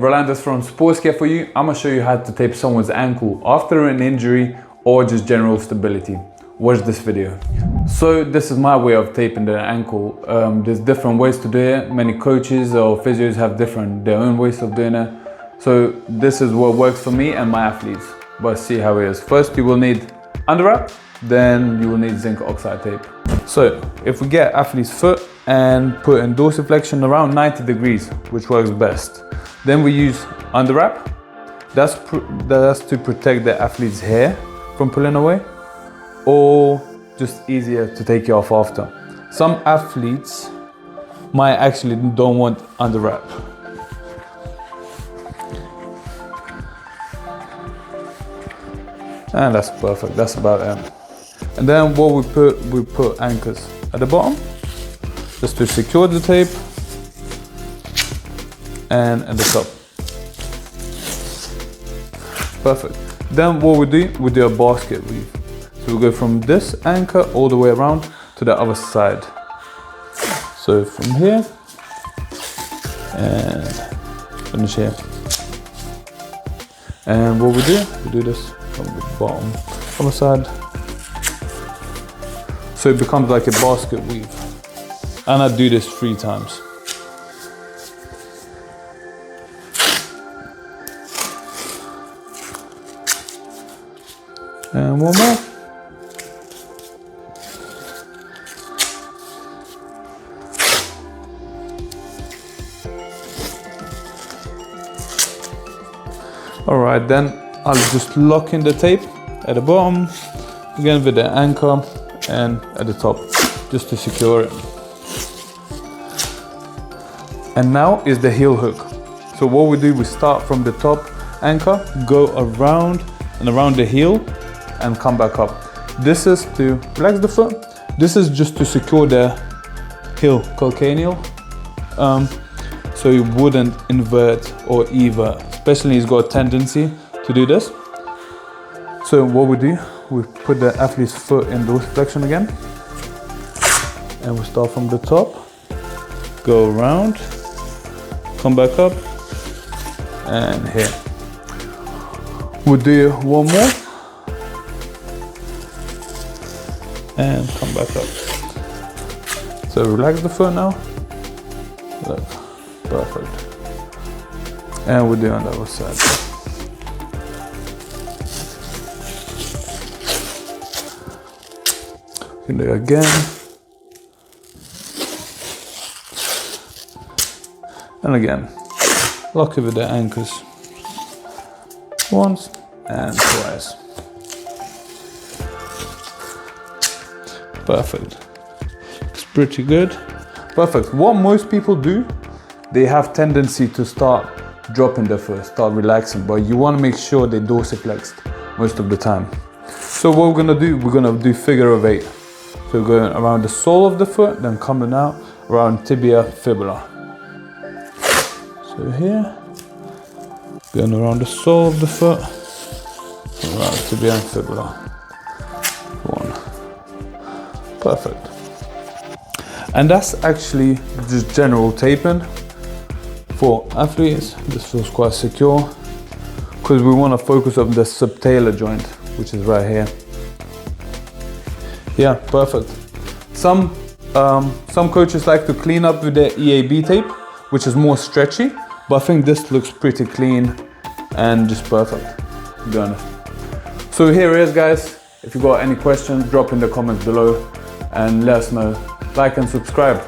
Rolandas from Sports Care for you. I'm gonna show you how to tape someone's ankle after an injury or just general stability. Watch this video. So this is my way of taping the ankle. There's different ways to do it. Many coaches or physios have their own ways of doing it. So this is what works for me and my athletes. But see how it is. First you will need underwrap, then you will need zinc oxide tape. So if we get athlete's foot and put in dorsiflexion around 90 degrees, which works best. Then we use underwrap. That's to protect the athlete's hair from pulling away, or just easier to take it off after. Some athletes might actually don't want underwrap. And that's perfect, that's about it. And then what we put anchors at the bottom, just to secure the tape, and at the top. Perfect. Then what we do a basket weave. So we go from this anchor all the way around to the other side. So from here and finish here. And what we do this from the bottom, other side. So it becomes like a basket weave. And I do this 3 times. And one more. Alright, then I'll just lock in the tape at the bottom, again with the anchor, and at the top, just to secure it. And now is the heel hook. So what we start from the top anchor, go around and around the heel, and come back up. This is to relax the foot. This is just to secure the heel calcaneal, so it wouldn't invert or evert. Especially he's got a tendency to do this. So what we put the athlete's foot in dorsiflexion again, and we start from the top, go around, come back up, and here. We'll do one more, and come back up. So relax the foot now. Look, perfect. And we'll do on the other side. We can do it again. And again. Lock it with the anchors. Once and twice. Perfect. It's pretty good. Perfect. What most people do, they have tendency to start dropping their foot, start relaxing, but you want to make sure they dorsiflexed most of the time. So what we're gonna do figure of 8. So going around the sole of the foot, then coming out around tibia fibula. So here, going around the sole of the foot, around tibia and fibula. 1. Perfect. And that's actually just general taping. For athletes, this feels quite secure because we want to focus on the subtalar joint, which is right here. Yeah, perfect. Some coaches like to clean up with the EAB tape, which is more stretchy, but I think this looks pretty clean and just perfect, to be honest. So here it is, guys. If you got any questions, drop in the comments below and let us know. Like and subscribe.